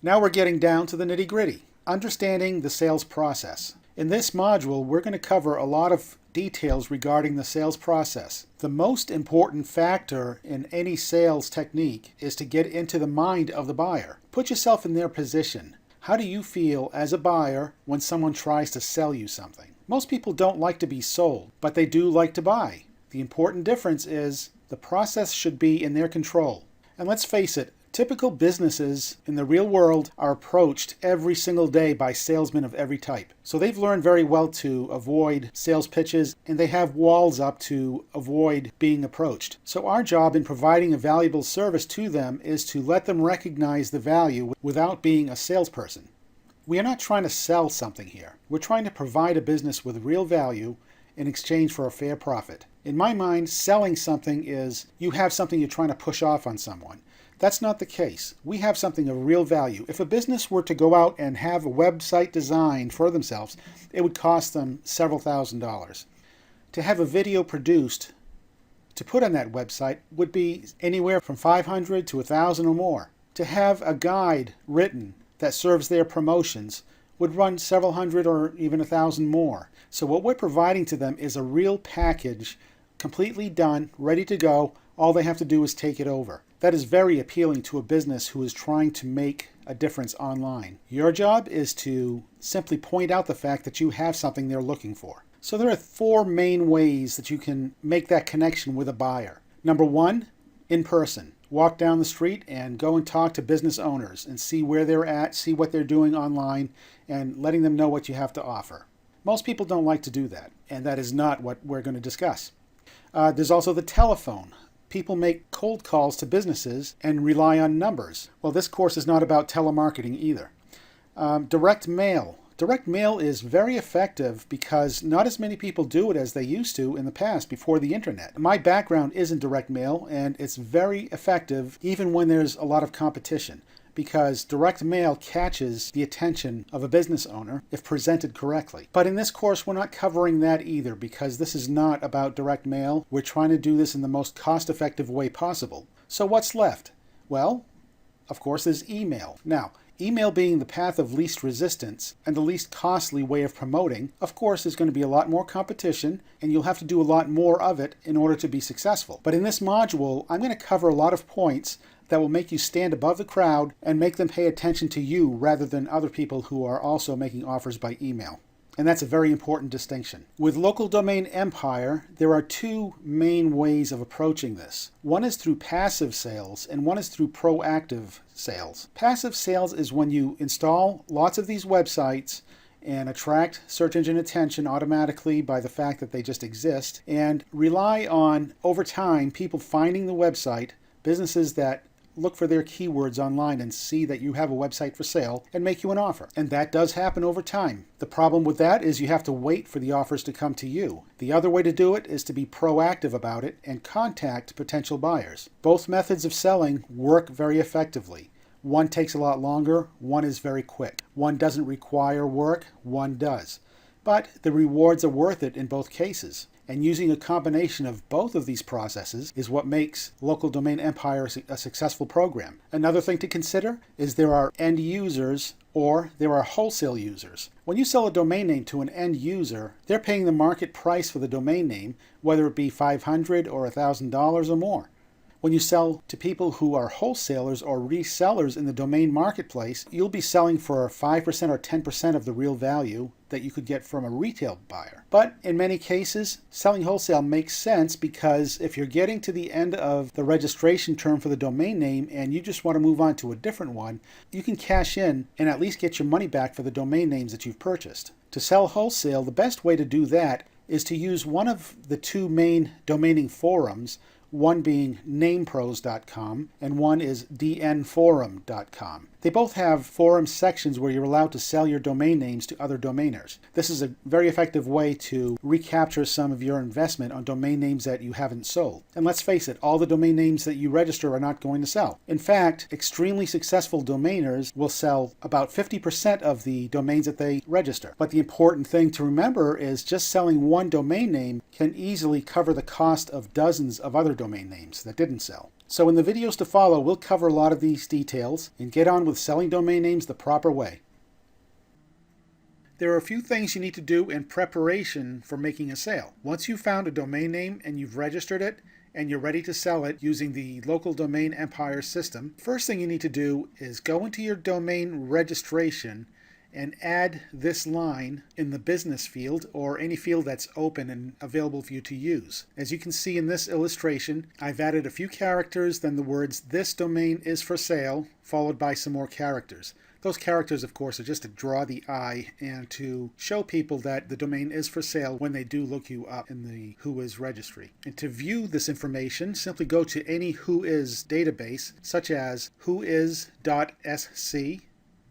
Now we're getting down to the nitty-gritty, understanding the sales process. In this module, we're going to cover a lot of details regarding the sales process. The most important factor in any sales technique is to get into the mind of the buyer. Put yourself in their position. How do you feel as a buyer when someone tries to sell you something? Most people don't like to be sold, but they do like to buy. The important difference is the process should be in their control. And let's face it, typical businesses in the real world are approached every single day by salesmen of every type. So they've learned very well to avoid sales pitches, and they have walls up to avoid being approached. So our job in providing a valuable service to them is to let them recognize the value without being a salesperson. We are not trying to sell something here. We're trying to provide a business with real value in exchange for a fair profit. In my mind, selling something is you have something you're trying to push off on someone. That's not the case. We have something of real value. If a business were to go out and have a website designed for themselves, it would cost them several $1,000s. To have a video produced to put on that website would be anywhere from $500 to $1,000 or more. To have a guide written that serves their promotions would run several hundred or even $1,000 more. So what we're providing to them is a real package, completely done, ready to go. All they have to do is take it over. That is very appealing to a business who is trying to make a difference online. Your job is to simply point out the fact that you have something they're looking for. So there are 4 main ways that you can make that connection with a buyer. Number 1, in person. Walk down the street and go and talk to business owners and see where they're at, see what they're doing online, and letting them know what you have to offer. Most people don't like to do that, and that is not what we're going to discuss. There's also the telephone. People make cold calls to businesses and rely on numbers. Well, this course is not about telemarketing either. Direct mail. Direct mail is very effective because not as many people do it as they used to in the past before the internet. My background is in direct mail, and it's very effective even when there's a lot of competition, because direct mail catches the attention of a business owner if presented correctly. But in this course, we're not covering that either, because this is not about direct mail. We're trying to do this in the most cost-effective way possible. So what's left? Well, of course, there's email. Now, email being the path of least resistance and the least costly way of promoting, of course, there's going to be a lot more competition, and you'll have to do a lot more of it in order to be successful. But in this module, I'm going to cover a lot of points that will make you stand above the crowd and make them pay attention to you rather than other people who are also making offers by email. And that's a very important distinction. With local domain empire, there are 2 main ways of approaching this. One is through passive sales, and one is through proactive sales. Passive sales is when you install lots of these websites and attract search engine attention automatically by the fact that they just exist, and rely on, over time, people finding the website, businesses that look for their keywords online and see that you have a website for sale and make you an offer. And that does happen over time. The problem with that is you have to wait for the offers to come to you. The other way to do it is to be proactive about it and contact potential buyers. Both methods of selling work very effectively. One takes a lot longer, one is very quick. One doesn't require work, one does. But the rewards are worth it in both cases. And using a combination of both of these processes is what makes Local Domain Empire a successful program. Another thing to consider is there are end users or there are wholesale users. When you sell a domain name to an end user, they're paying the market price for the domain name, whether it be $500 or $1,000 or more. When you sell to people who are wholesalers or resellers in the domain marketplace, you'll be selling for 5% or 10% of the real value that you could get from a retail buyer. But in many cases, selling wholesale makes sense because if you're getting to the end of the registration term for the domain name and you just want to move on to a different one, you can cash in and at least get your money back for the domain names that you've purchased. To sell wholesale, the best way to do that is to use one of the 2 main domaining forums, one being namepros.com and one is dnforum.com. They both have forum sections where you're allowed to sell your domain names to other domainers. This is a very effective way to recapture some of your investment on domain names that you haven't sold. And let's face it, all the domain names that you register are not going to sell. In fact, extremely successful domainers will sell about 50% of the domains that they register. But the important thing to remember is just selling one domain name can easily cover the cost of dozens of other domain names that didn't sell. So in the videos to follow, we'll cover a lot of these details and get on with selling domain names the proper way. There are a few things you need to do in preparation for making a sale. Once you've found a domain name and you've registered it, and you're ready to sell it using the local domain empire system, first thing you need to do is go into your domain registration and add this line in the business field or any field that's open and available for you to use. As you can see in this illustration, I've added a few characters, then the words "this domain is for sale," followed by some more characters. Those characters, of course, are just to draw the eye and to show people that the domain is for sale when they do look you up in the Whois registry. And to view this information, simply go to any Whois database, such as whois.sc,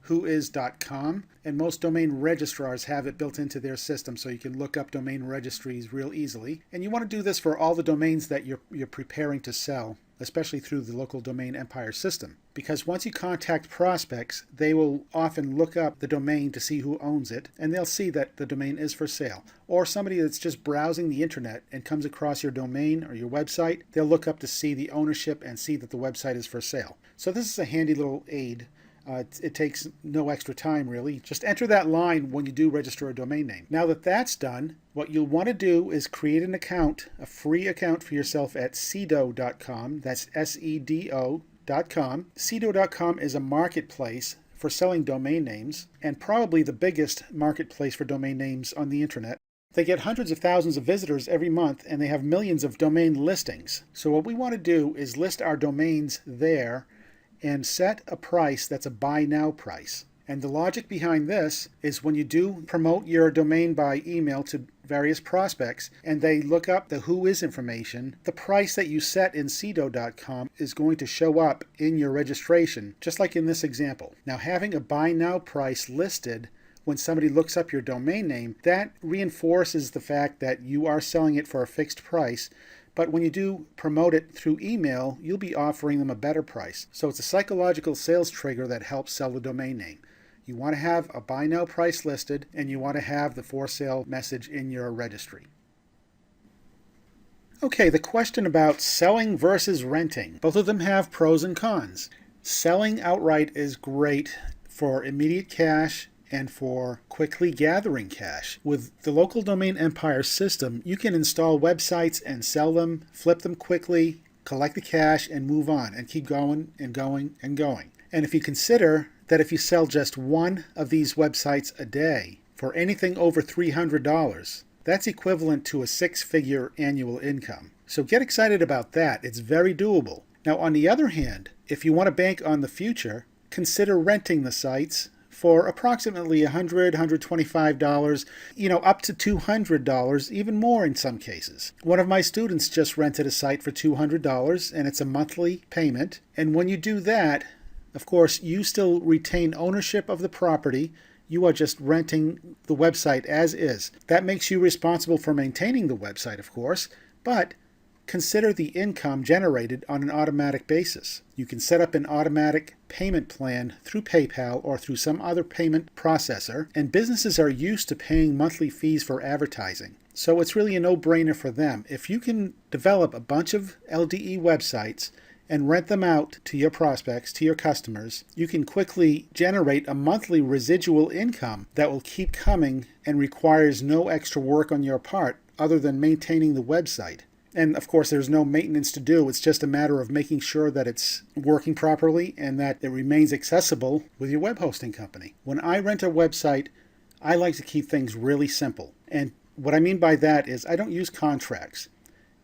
whois.com, and most domain registrars have it built into their system so you can look up domain registries real easily. And you want to do this for all the domains that you're preparing to sell, especially through the local domain empire system. Because once you contact prospects, they will often look up the domain to see who owns it, and they'll see that the domain is for sale. Or somebody that's just browsing the internet and comes across your domain or your website, they'll look up to see the ownership and see that the website is for sale. So this is a handy little aid. It takes no extra time, really. Just enter that line when you do register a domain name. Now that that's done, what you'll want to do is create an account, a free account for yourself at Sedo.com. That's SEDO.com. Sedo.com is a marketplace for selling domain names, and probably the biggest marketplace for domain names on the internet. They get hundreds of thousands of visitors every month, and they have millions of domain listings. So what we want to do is list our domains there and set a price that's a buy now price. And the logic behind this is when you do promote your domain by email to various prospects and they look up the Whois information, the price that you set in Sedo.com is going to show up in your registration, just like in this example. Now, having a buy now price listed when somebody looks up your domain name, that reinforces the fact that you are selling it for a fixed price. But when you do promote it through email, you'll be offering them a better price. So it's a psychological sales trigger that helps sell the domain name. You want to have a buy now price listed, and you want to have the for sale message in your registry. Okay, the question about selling versus renting. Both of them have pros and cons. Selling outright is great for immediate cash and for quickly gathering cash. With the local domain empire system, you can install websites and sell them, flip them quickly, collect the cash, and move on, and keep going and going and going. And if you consider that if you sell just one of these websites a day for anything over $300, that's equivalent to a six-figure annual income. So get excited about that. It's very doable. Now, on the other hand, if you want to bank on the future, consider renting the sites for approximately $100, $125, up to $200, even more in some cases. One of my students just rented a site for $200, and it's a monthly payment. And when you do that, of course, you still retain ownership of the property. You are just renting the website as is. That makes you responsible for maintaining the website, of course, but consider the income generated on an automatic basis. You can set up an automatic payment plan through PayPal or through some other payment processor, and businesses are used to paying monthly fees for advertising. So it's really a no-brainer for them. If you can develop a bunch of LDE websites and rent them out to your prospects, to your customers, you can quickly generate a monthly residual income that will keep coming and requires no extra work on your part other than maintaining the website. And of course, there's no maintenance to do. It's just a matter of making sure that it's working properly and that it remains accessible with your web hosting company. When I rent a website, I like to keep things really simple. And what I mean by that is I don't use contracts.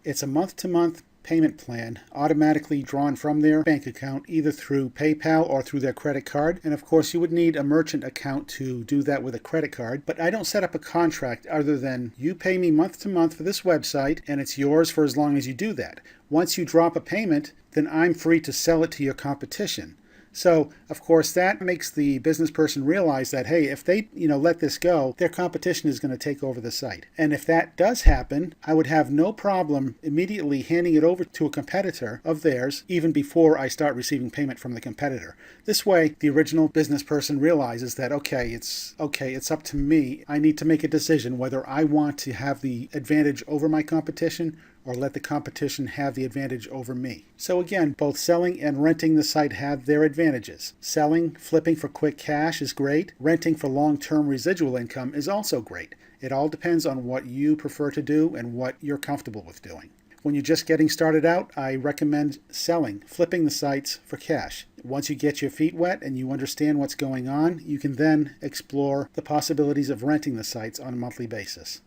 It's a month-to-month payment plan automatically drawn from their bank account, either through PayPal or through their credit card. And of course, you would need a merchant account to do that with a credit card. But I don't set up a contract other than you pay me month to month for this website, and it's yours for as long as you do that. Once you drop a payment, then I'm free to sell it to your competition. So, of course, that makes the business person realize that, hey, if they, let this go, their competition is going to take over the site. And if that does happen, I would have no problem immediately handing it over to a competitor of theirs, even before I start receiving payment from the competitor. This way, the original business person realizes that, it's up to me. I need to make a decision whether I want to have the advantage over my competition or let the competition have the advantage over me. So again, both selling and renting the site have their advantages. Selling, flipping for quick cash is great. Renting for long-term residual income is also great. It all depends on what you prefer to do and what you're comfortable with doing. When you're just getting started out, I recommend selling, flipping the sites for cash. Once you get your feet wet and you understand what's going on, you can then explore the possibilities of renting the sites on a monthly basis.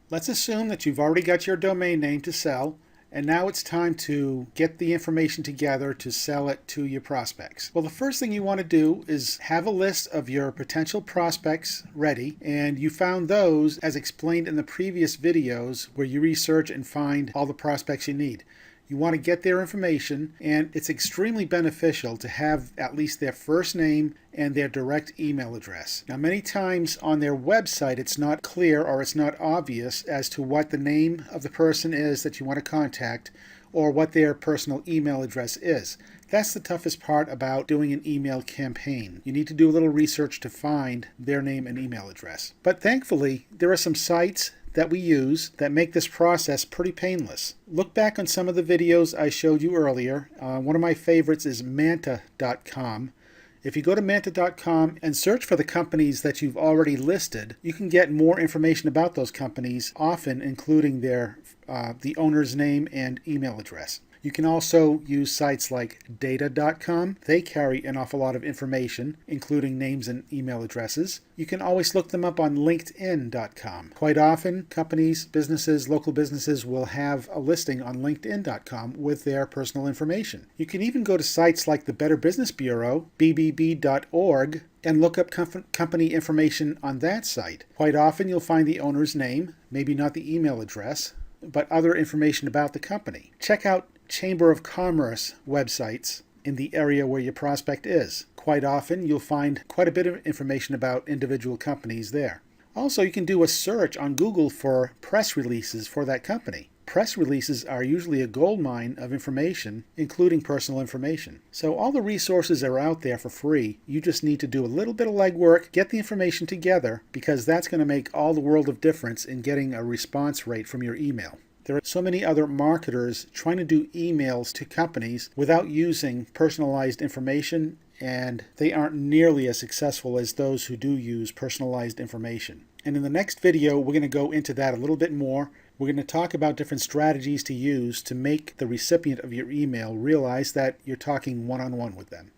Let's assume that you've already got your domain name to sell, and now it's time to get the information together to sell it to your prospects. Well, the first thing you want to do is have a list of your potential prospects ready, and you found those as explained in the previous videos where you research and find all the prospects you need. You want to get their information, and it's extremely beneficial to have at least their first name and their direct email address. Now, many times on their website, it's not clear or it's not obvious as to what the name of the person is that you want to contact or what their personal email address is. That's the toughest part about doing an email campaign. You need to do a little research to find their name and email address. But thankfully, there are some sites that we use that make this process pretty painless. Look back on some of the videos I showed you earlier. One of my favorites is manta.com. If you go to manta.com and search for the companies that you've already listed, you can get more information about those companies, often including the owner's name and email address. You can also use sites like data.com. They carry an awful lot of information, including names and email addresses. You can always look them up on linkedin.com. Quite often, companies, businesses, local businesses will have a listing on linkedin.com with their personal information. You can even go to sites like the Better Business Bureau, bbb.org, and look up company information on that site. Quite often, you'll find the owner's name, maybe not the email address, but other information about the company. Check out Chamber of Commerce websites in the area where your prospect is. Quite often, you'll find quite a bit of information about individual companies there. Also, you can do a search on Google for press releases for that company. Press releases are usually a goldmine of information, including personal information. So all the resources are out there for free. You just need to do a little bit of legwork, get the information together, because that's going to make all the world of difference in getting a response rate from your email. There are so many other marketers trying to do emails to companies without using personalized information, and they aren't nearly as successful as those who do use personalized information. And in the next video, we're going to go into that a little bit more. We're going to talk about different strategies to use to make the recipient of your email realize that you're talking one-on-one with them.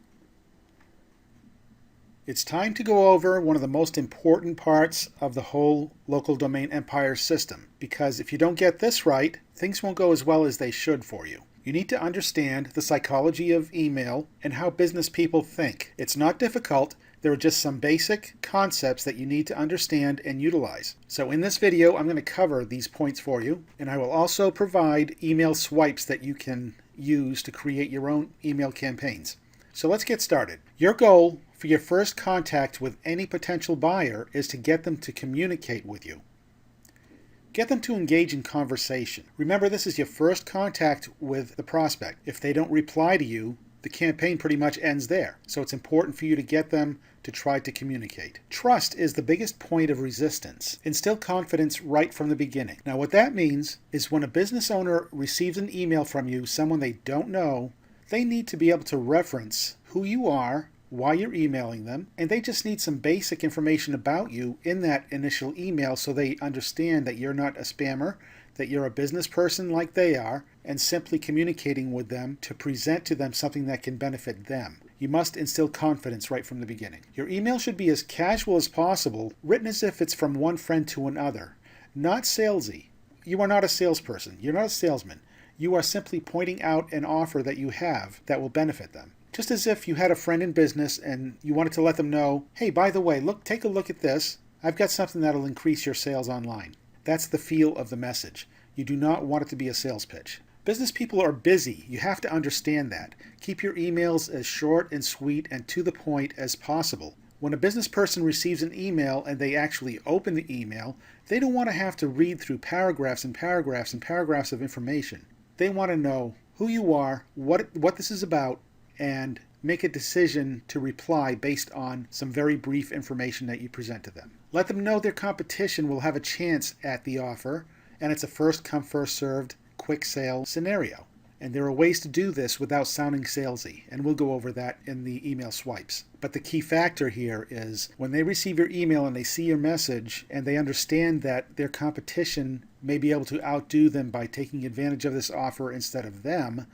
It's time to go over one of the most important parts of the whole local domain empire system, because if you don't get this right, things won't go as well as they should for you. You need to understand the psychology of email and how business people think. It's not difficult. There are just some basic concepts that you need to understand and utilize. So in this video, I'm going to cover these points for you, and I will also provide email swipes that you can use to create your own email campaigns. So let's get started. Your goal for your first contact with any potential buyer is to get them to communicate with you. Get them to engage in conversation. Remember, this is your first contact with the prospect. If they don't reply to you, the campaign pretty much ends there. So it's important for you to get them to try to communicate. Trust is the biggest point of resistance. Instill confidence right from the beginning. Now, what that means is when a business owner receives an email from you, someone they don't know, they need to be able to reference who you are, why you're emailing them, and they just need some basic information about you in that initial email so they understand that you're not a spammer, that you're a business person like they are, and simply communicating with them to present to them something that can benefit them. You must instill confidence right from the beginning. Your email should be as casual as possible, written as if it's from one friend to another, not salesy. You are not a salesperson. You're not a salesman. You are simply pointing out an offer that you have that will benefit them. Just as if you had a friend in business and you wanted to let them know, hey, by the way, take a look at this. I've got something that'll increase your sales online. That's the feel of the message. You do not want it to be a sales pitch. Business people are busy. You have to understand that. Keep your emails as short and sweet and to the point as possible. When a business person receives an email and they actually open the email, they don't want to have to read through paragraphs and paragraphs and paragraphs of information. They want to know who you are, what this is about, and make a decision to reply based on some very brief information that you present to them. Let them know their competition will have a chance at the offer, and it's a first come, first served, quick sale scenario. And there are ways to do this without sounding salesy, and we'll go over that in the email swipes. But the key factor here is when they receive your email and they see your message and they understand that their competition may be able to outdo them by taking advantage of this offer instead of them,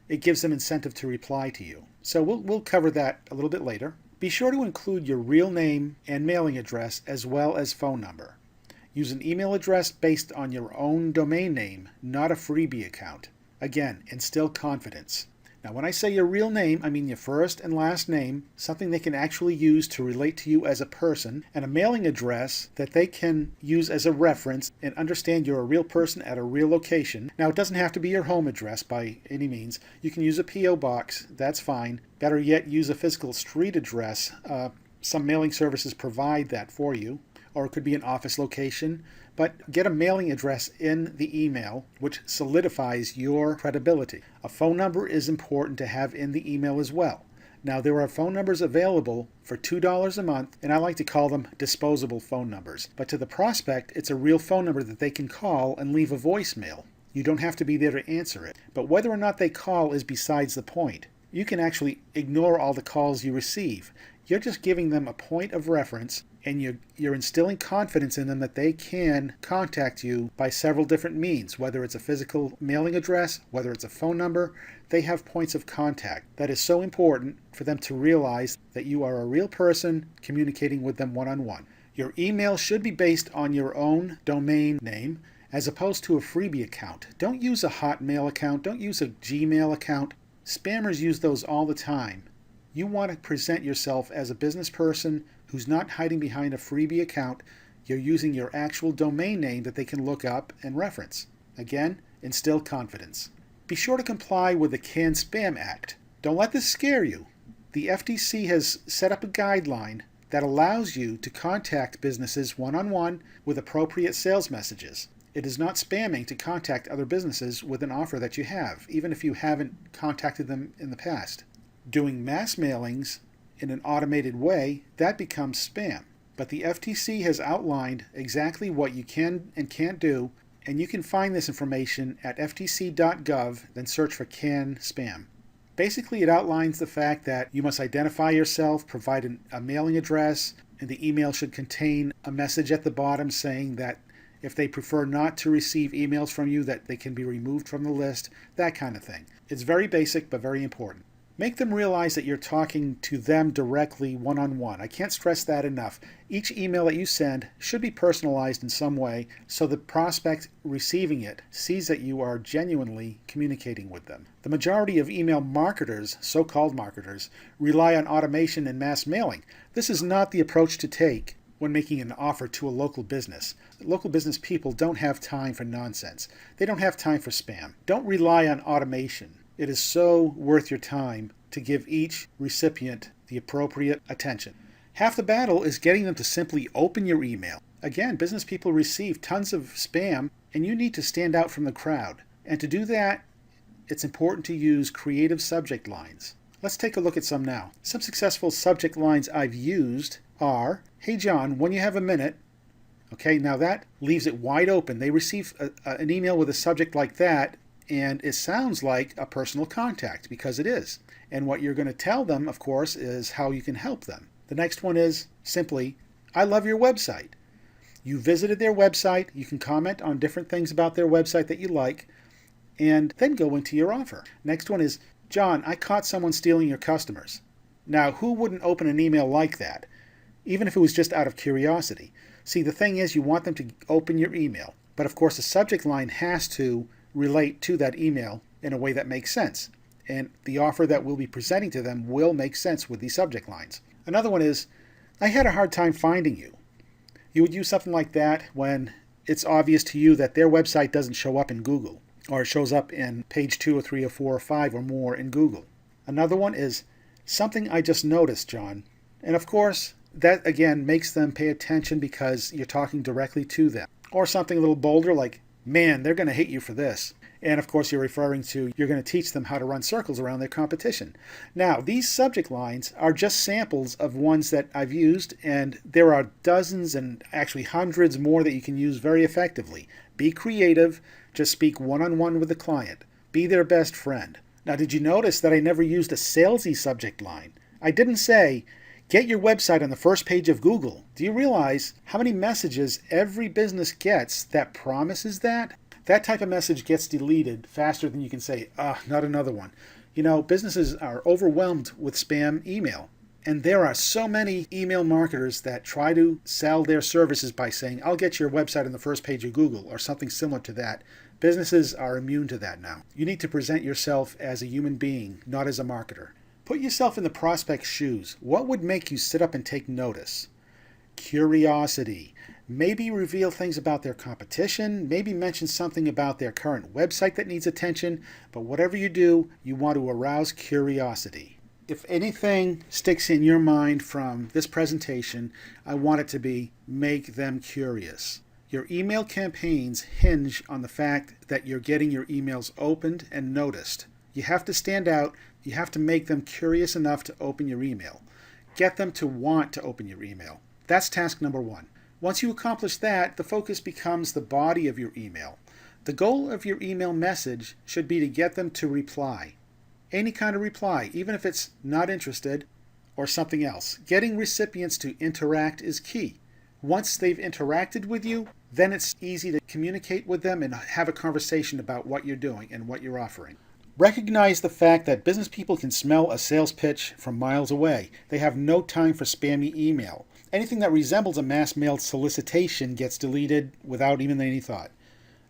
it gives them incentive to reply to you. So we'll cover that a little bit later. Be sure to include your real name and mailing address as well as phone number. Use an email address based on your own domain name, not a freebie account. Again, instill confidence. Now, when I say your real name, I mean your first and last name, something they can actually use to relate to you as a person, and a mailing address that they can use as a reference and understand you're a real person at a real location. Now, it doesn't have to be your home address by any means. You can use a P.O. box. That's fine. Better yet, use a physical street address. Some mailing services provide that for you, or it could be an office location. But get a mailing address in the email, which solidifies your credibility. A phone number is important to have in the email as well. Now, there are phone numbers available for $2 a month, and I like to call them disposable phone numbers. But to the prospect, it's a real phone number that they can call and leave a voicemail. You don't have to be there to answer it. But whether or not they call is besides the point. You can actually ignore all the calls you receive. You're just giving them a point of reference, and you're instilling confidence in them that they can contact you by several different means, whether it's a physical mailing address, whether it's a phone number. They have points of contact. That is so important for them to realize that you are a real person communicating with them one-on-one. Your email should be based on your own domain name as opposed to a freebie account. Don't use a Hotmail account. Don't use a Gmail account. Spammers use those all the time. You want to present yourself as a business person who's not hiding behind a freebie account. You're using your actual domain name that they can look up and reference. Again, instill confidence. Be sure to comply with the Can-Spam Act. Don't let this scare you. The FTC has set up a guideline that allows you to contact businesses one-on-one with appropriate sales messages. It is not spamming to contact other businesses with an offer that you have, even if you haven't contacted them in the past. Doing mass mailings in an automated way, that becomes spam. But the FTC has outlined exactly what you can and can't do, and you can find this information at ftc.gov, then search for Can-Spam. Basically, it outlines the fact that you must identify yourself, provide a mailing address, and the email should contain a message at the bottom saying that if they prefer not to receive emails from you, that they can be removed from the list, that kind of thing. It's very basic, but very important. Make them realize that you're talking to them directly one-on-one. I can't stress that enough. Each email that you send should be personalized in some way so the prospect receiving it sees that you are genuinely communicating with them. The majority of email marketers, so-called marketers, rely on automation and mass mailing. This is not the approach to take when making an offer to a local business. Local business people don't have time for nonsense. They don't have time for spam. Don't rely on automation. It is so worth your time to give each recipient the appropriate attention. Half the battle is getting them to simply open your email. Again, business people receive tons of spam, and you need to stand out from the crowd. And to do that, it's important to use creative subject lines. Let's take a look at some now. Some successful subject lines I've used are, "Hey John, when you have a minute." Okay, now that leaves it wide open. They receive an email with a subject like that, and it sounds like a personal contact, because it is. And what you're going to tell them, of course, is how you can help them. The next one is simply, "I love your website." You visited their website. You can comment on different things about their website that you like, and then go into your offer. Next one is, "John, I caught someone stealing your customers." Now, who wouldn't open an email like that, even if it was just out of curiosity? See, the thing is, you want them to open your email. But of course, the subject line has to relate to that email in a way that makes sense. And the offer that we'll be presenting to them will make sense with these subject lines. Another one is, "I had a hard time finding you." You would use something like that when it's obvious to you that their website doesn't show up in Google, or it shows up in page 2 or 3 or 4 or 5 or more in Google. Another one is, "Something I just noticed, John." And of course, that again makes them pay attention because you're talking directly to them. Or something a little bolder like, "Man, they're going to hate you for this." And of course, you're referring to you're going to teach them how to run circles around their competition. Now, these subject lines are just samples of ones that I've used, and there are dozens and actually hundreds more that you can use very effectively. Be creative. Just speak one-on-one with the client. Be their best friend. Now, did you notice that I never used a salesy subject line? I didn't say, get your website on the first page of Google. Do you realize how many messages every business gets that promises that? That type of message gets deleted faster than you can say, not another one. You know, businesses are overwhelmed with spam email. And there are so many email marketers that try to sell their services by saying, I'll get your website on the first page of Google or something similar to that. Businesses are immune to that now. You need to present yourself as a human being, not as a marketer. Put yourself in the prospect's shoes. What would make you sit up and take notice? Curiosity. Maybe reveal things about their competition, maybe mention something about their current website that needs attention, but whatever you do, you want to arouse curiosity. If anything sticks in your mind from this presentation, I want it to be make them curious. Your email campaigns hinge on the fact that you're getting your emails opened and noticed. You have to stand out. You have to make them curious enough to open your email. Get them to want to open your email. That's task number one. Once you accomplish that, the focus becomes the body of your email. The goal of your email message should be to get them to reply. Any kind of reply, even if it's not interested or something else. Getting recipients to interact is key. Once they've interacted with you, then it's easy to communicate with them and have a conversation about what you're doing and what you're offering. Recognize the fact that business people can smell a sales pitch from miles away. They have no time for spammy email. Anything that resembles a mass-mailed solicitation gets deleted without even any thought.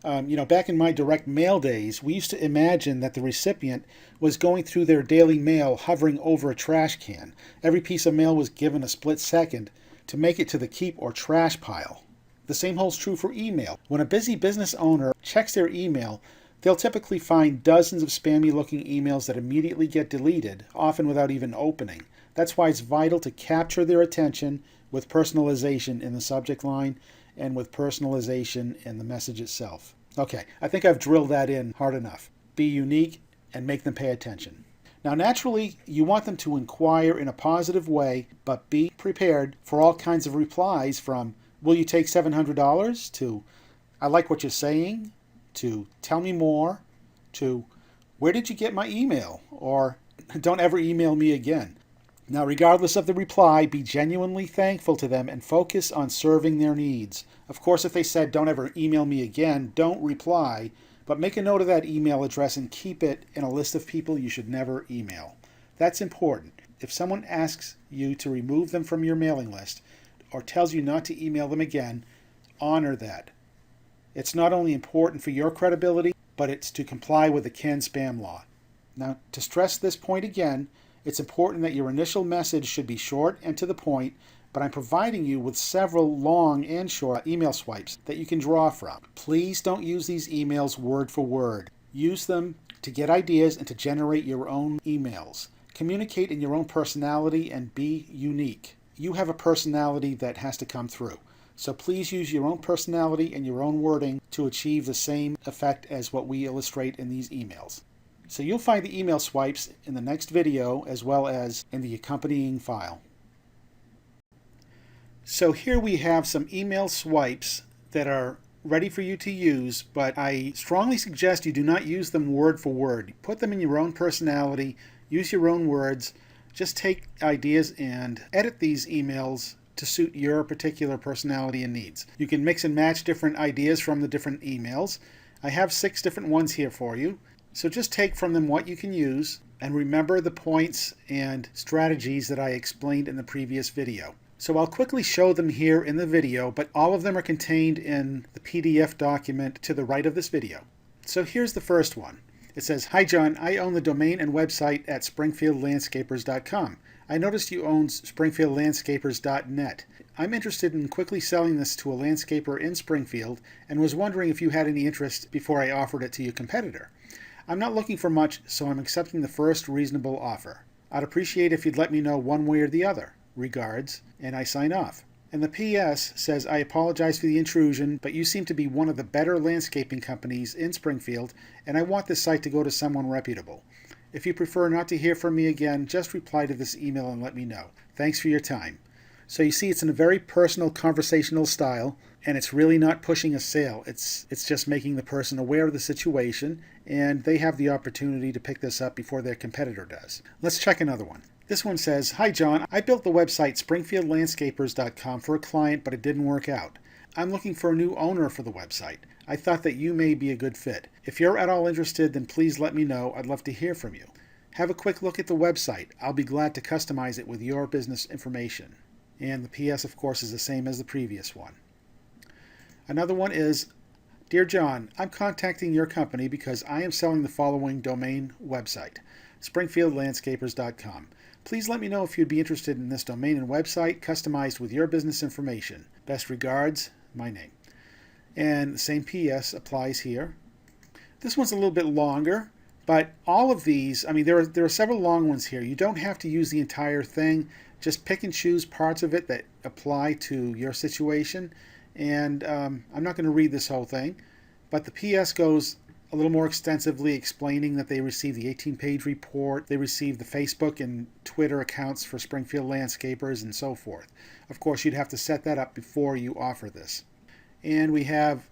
Back in my direct mail days, we used to imagine that the recipient was going through their daily mail hovering over a trash can. Every piece of mail was given a split second to make it to the keep or trash pile. The same holds true for email. When a busy business owner checks their email, they'll typically find dozens of spammy-looking emails that immediately get deleted, often without even opening. That's why it's vital to capture their attention with personalization in the subject line and with personalization in the message itself. Okay, I think I've drilled that in hard enough. Be unique and make them pay attention. Now, naturally, you want them to inquire in a positive way, but be prepared for all kinds of replies from, will you take $700? To, I like what you're saying, to tell me more, to, where did you get my email? Or, don't ever email me again. Now, regardless of the reply, be genuinely thankful to them and focus on serving their needs. Of course, if they said, don't ever email me again, don't reply, but make a note of that email address and keep it in a list of people you should never email. That's important. If someone asks you to remove them from your mailing list or tells you not to email them again, honor that. It's not only important for your credibility, but it's to comply with the CAN-SPAM law. Now, to stress this point again, it's important that your initial message should be short and to the point, but I'm providing you with several long and short email swipes that you can draw from. Please don't use these emails word for word. Use them to get ideas and to generate your own emails. Communicate in your own personality and be unique. You have a personality that has to come through. So please use your own personality and your own wording to achieve the same effect as what we illustrate in these emails. So you'll find the email swipes in the next video as well as in the accompanying file. So here we have some email swipes that are ready for you to use, but I strongly suggest you do not use them word for word. Put them in your own personality, use your own words, just take ideas and edit these emails to suit your particular personality and needs. You can mix and match different ideas from the different emails. I have 6 different ones here for you. So just take from them what you can use and remember the points and strategies that I explained in the previous video. So I'll quickly show them here in the video, but all of them are contained in the PDF document to the right of this video. So here's the first one. It says, "Hi John, I own the domain and website at springfieldlandscapers.com. I noticed you own springfieldlandscapers.net. I'm interested in quickly selling this to a landscaper in Springfield and was wondering if you had any interest before I offered it to your competitor. I'm not looking for much, so I'm accepting the first reasonable offer. I'd appreciate if you'd let me know one way or the other. Regards," and I sign off. And the PS says, I apologize for the intrusion, but you seem to be one of the better landscaping companies in Springfield, and I want this site to go to someone reputable. If you prefer not to hear from me again, just reply to this email and let me know. Thanks for your time. So you see, it's in a very personal, conversational style, and it's really not pushing a sale. It's just making the person aware of the situation, and they have the opportunity to pick this up before their competitor does. Let's check another one. This one says, Hi John, I built the website springfieldlandscapers.com for a client, but it didn't work out. I'm looking for a new owner for the website. I thought that you may be a good fit. If you're at all interested, then please let me know. I'd love to hear from you. Have a quick look at the website. I'll be glad to customize it with your business information. And the PS, of course, is the same as the previous one. Another one is, Dear John, I'm contacting your company because I am selling the following domain website, springfieldlandscapers.com. Please let me know if you'd be interested in this domain and website customized with your business information. Best regards, my name. And the same PS applies here. This one's a little bit longer, but all of these, I mean, there are several long ones here. You don't have to use the entire thing. Just pick and choose parts of it that apply to your situation. And I'm not going to read this whole thing, but the PS goes a little more extensively explaining that they received the 18-page report, they received the Facebook and Twitter accounts for Springfield Landscapers, and so forth. Of course, you'd have to set that up before you offer this. And we have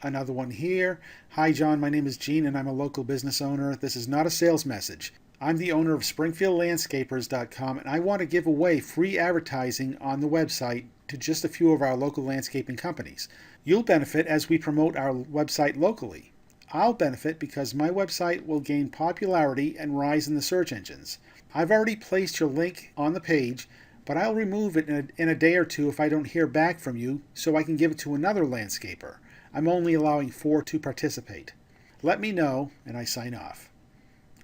another one here. Hi John, my name is Gene and I'm a local business owner. This is not a sales message. I'm the owner of springfieldlandscapers.com and I want to give away free advertising on the website to just a few of our local landscaping companies. You'll benefit as we promote our website locally. I'll benefit because my website will gain popularity and rise in the search engines. I've already placed your link on the page, but I'll remove it in a day or two if I don't hear back from you so I can give it to another landscaper. I'm only allowing 4 to participate. Let me know, and I sign off.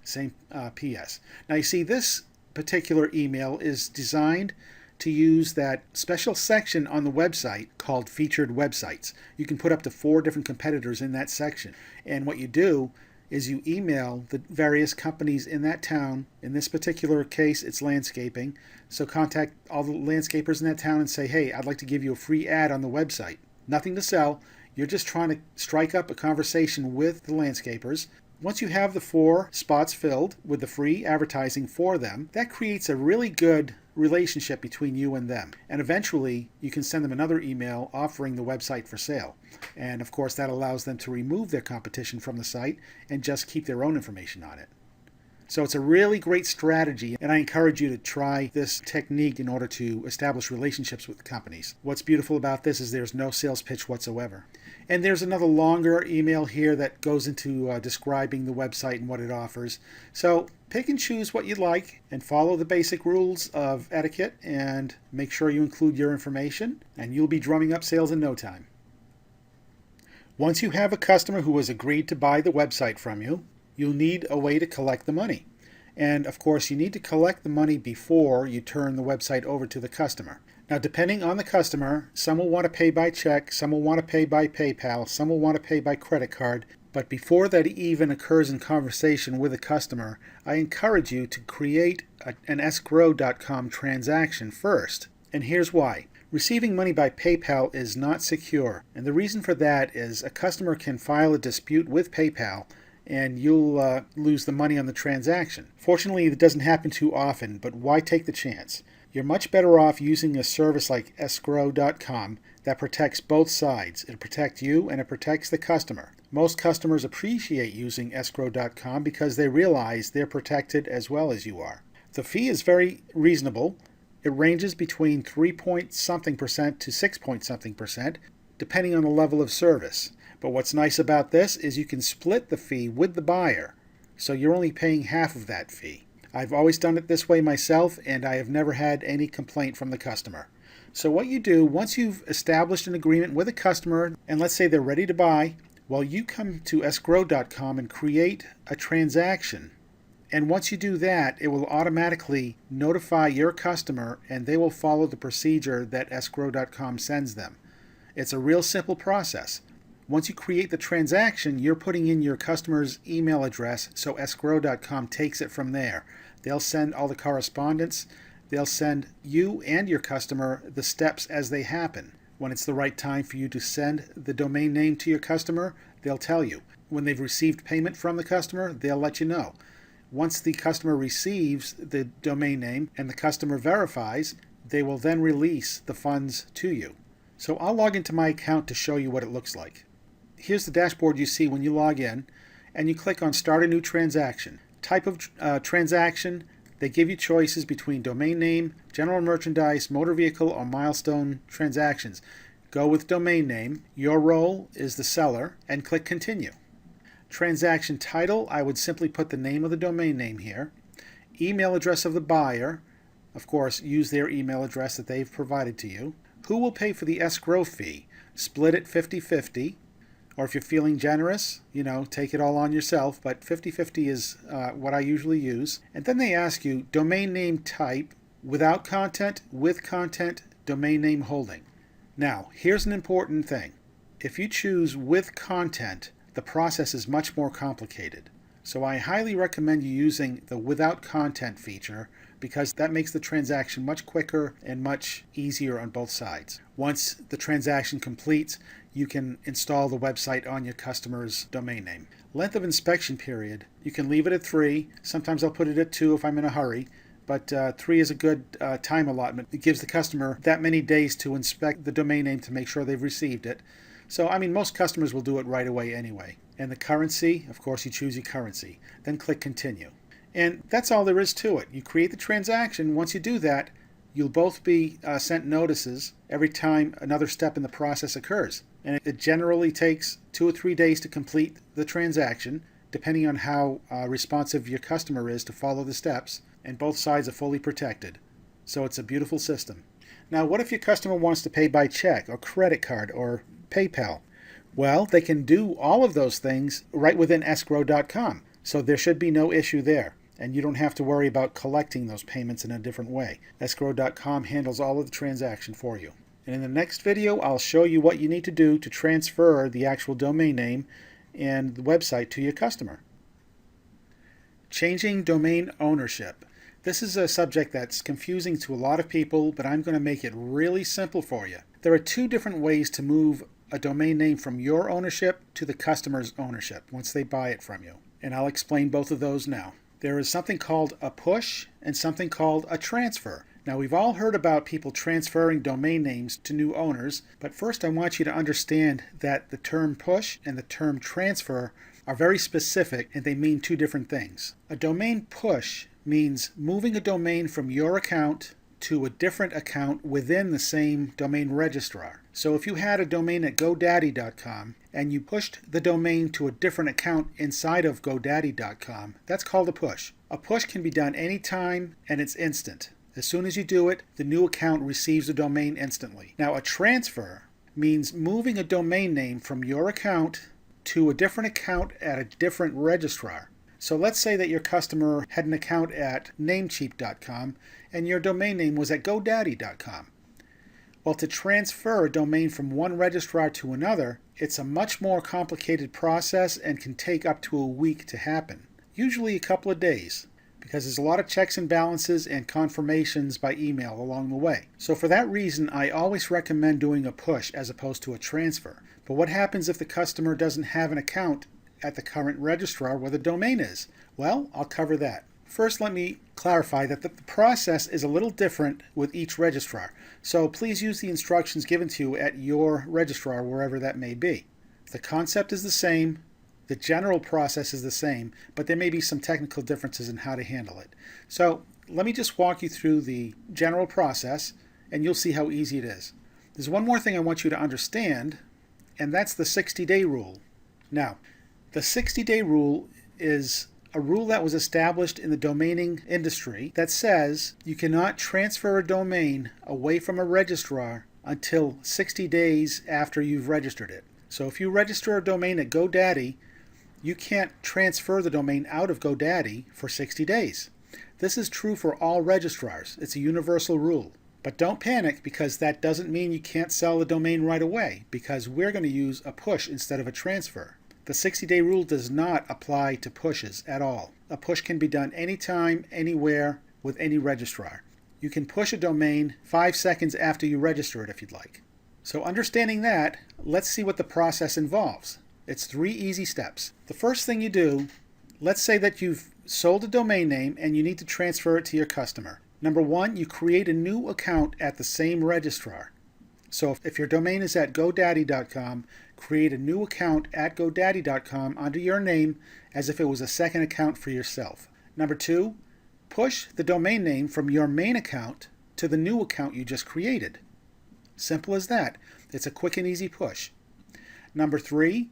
Same PS. Now you see, this particular email is designed to use that special section on the website called Featured Websites. You can put up to 4 different competitors in that section. And what you do is you email the various companies in that town. In this particular case, it's landscaping. So contact all the landscapers in that town and say, hey, I'd like to give you a free ad on the website. Nothing to sell. You're just trying to strike up a conversation with the landscapers. Once you have the 4 spots filled with the free advertising for them, that creates a really good relationship between you and them. And eventually, you can send them another email offering the website for sale. And of course, that allows them to remove their competition from the site and just keep their own information on it. So it's a really great strategy, and I encourage you to try this technique in order to establish relationships with companies. What's beautiful about this is there's no sales pitch whatsoever. And there's another longer email here that goes into describing the website and what it offers. So pick and choose what you like and follow the basic rules of etiquette and make sure you include your information, and you'll be drumming up sales in no time. Once you have a customer who has agreed to buy the website from you, you'll need a way to collect the money. And of course, you need to collect the money before you turn the website over to the customer. Now, depending on the customer, some will want to pay by check, some will want to pay by PayPal, some will want to pay by credit card. But before that even occurs in conversation with a customer, I encourage you to create an escrow.com transaction first. And here's why. Receiving money by PayPal is not secure. And the reason for that is a customer can file a dispute with PayPal and you'll lose the money on the transaction. Fortunately, it doesn't happen too often, but why take the chance? You're much better off using a service like escrow.com that protects both sides. It protects you and it protects the customer. Most customers appreciate using escrow.com because they realize they're protected as well as you are. The fee is very reasonable. It ranges between 3-point-something% to 6-point-something%, depending on the level of service. But what's nice about this is you can split the fee with the buyer, so you're only paying half of that fee. I've always done it this way myself, and I have never had any complaint from the customer. So what you do, once you've established an agreement with a customer, and let's say they're ready to buy, well, you come to escrow.com and create a transaction. And once you do that, it will automatically notify your customer, and they will follow the procedure that escrow.com sends them. It's a real simple process. Once you create the transaction, you're putting in your customer's email address, so escrow.com takes it from there. They'll send all the correspondence. they'll send you and your customer the steps as they happen. When it's the right time for you to send the domain name to your customer, they'll tell you. When they've received payment from the customer, they'll let you know. Once the customer receives the domain name and the customer verifies, they will then release the funds to you. So I'll log into my account to show you what it looks like. Here's the dashboard you see when you log in, and you click on Start a New Transaction. Type of transaction, they give you choices between domain name, general merchandise, motor vehicle, or milestone transactions. Go with domain name. Your role is the seller, and click Continue. Transaction title, I would simply put the name of the domain name here. Email address of the buyer, of course, use their email address that they've provided to you. Who will pay for the escrow fee? Split it 50-50, or if you're feeling generous, take it all on yourself, but 50-50 is what I usually use. And then they ask you domain name type, without content, with content, domain name holding. Now, here's an important thing. If you choose with content, the process is much more complicated. So I highly recommend you using the without content feature because that makes the transaction much quicker and much easier on both sides. Once the transaction completes, you can install the website on your customer's domain name. Length of inspection period, you can leave it at 3. Sometimes I'll put it at 2 if I'm in a hurry, but 3 is a good time allotment. It gives the customer that many days to inspect the domain name to make sure they've received it. So, most customers will do it right away anyway. And the currency, of course, you choose your currency. Then click Continue. And that's all there is to it. You create the transaction. Once you do that, you'll both be sent notices every time another step in the process occurs. And it generally takes 2 or 3 days to complete the transaction, depending on how responsive your customer is to follow the steps. And both sides are fully protected. So it's a beautiful system. Now, what if your customer wants to pay by check or credit card or PayPal? Well, they can do all of those things right within escrow.com. So there should be no issue there. And you don't have to worry about collecting those payments in a different way. Escrow.com handles all of the transaction for you. And in the next video, I'll show you what you need to do to transfer the actual domain name and the website to your customer. Changing domain ownership. This is a subject that's confusing to a lot of people, but I'm going to make it really simple for you. There are 2 different ways to move a domain name from your ownership to the customer's ownership once they buy it from you. And I'll explain both of those now. There is something called a push and something called a transfer. Now, we've all heard about people transferring domain names to new owners, but first I want you to understand that the term push and the term transfer are very specific and they mean 2 different things. A domain push means moving a domain from your account to a different account within the same domain registrar. So if you had a domain at GoDaddy.com and you pushed the domain to a different account inside of GoDaddy.com, that's called a push. A push can be done anytime and it's instant. As soon as you do it, the new account receives the domain instantly. Now, a transfer means moving a domain name from your account to a different account at a different registrar. So let's say that your customer had an account at Namecheap.com and your domain name was at GoDaddy.com. Well, to transfer a domain from one registrar to another, it's a much more complicated process and can take up to a week to happen. Usually a couple of days, because there's a lot of checks and balances and confirmations by email along the way. So for that reason, I always recommend doing a push as opposed to a transfer. But what happens if the customer doesn't have an account at the current registrar where the domain is? Well, I'll cover that. First, let me clarify that the process is a little different with each registrar. So please use the instructions given to you at your registrar, wherever that may be. The concept is the same. The general process is the same, but there may be some technical differences in how to handle it. So let me just walk you through the general process, and you'll see how easy it is. There's one more thing I want you to understand, and that's the 60-day rule. Now, the 60-day rule is a rule that was established in the domaining industry that says you cannot transfer a domain away from a registrar until 60 days after you've registered it. So if you register a domain at GoDaddy, you can't transfer the domain out of GoDaddy for 60 days. This is true for all registrars. It's a universal rule. But don't panic, because that doesn't mean you can't sell the domain right away, because we're going to use a push instead of a transfer. The 60-day rule does not apply to pushes at all. A push can be done anytime, anywhere, with any registrar. You can push a domain 5 seconds after you register it if you'd like. So understanding that, let's see what the process involves. It's 3 easy steps. The first thing you do, let's say that you've sold a domain name and you need to transfer it to your customer. Number 1, you create a new account at the same registrar. So if your domain is at GoDaddy.com, create a new account at GoDaddy.com under your name as if it was a second account for yourself. Number 2, push the domain name from your main account to the new account you just created. Simple as that. It's a quick and easy push. Number 3,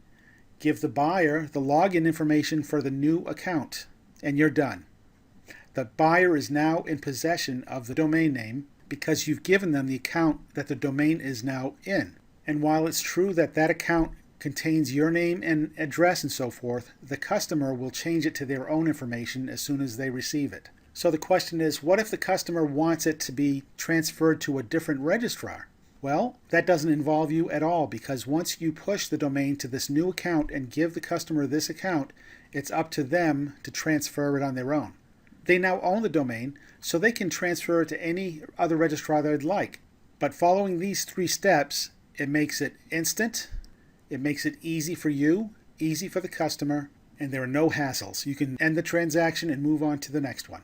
give the buyer the login information for the new account, and you're done. The buyer is now in possession of the domain name because you've given them the account that the domain is now in. And while it's true that that account contains your name and address and so forth, the customer will change it to their own information as soon as they receive it. So the question is, what if the customer wants it to be transferred to a different registrar? Well, that doesn't involve you at all, because once you push the domain to this new account and give the customer this account, it's up to them to transfer it on their own. They now own the domain, so they can transfer it to any other registrar they'd like. But following these 3 steps, it makes it instant, it makes it easy for you, easy for the customer, and there are no hassles. You can end the transaction and move on to the next one.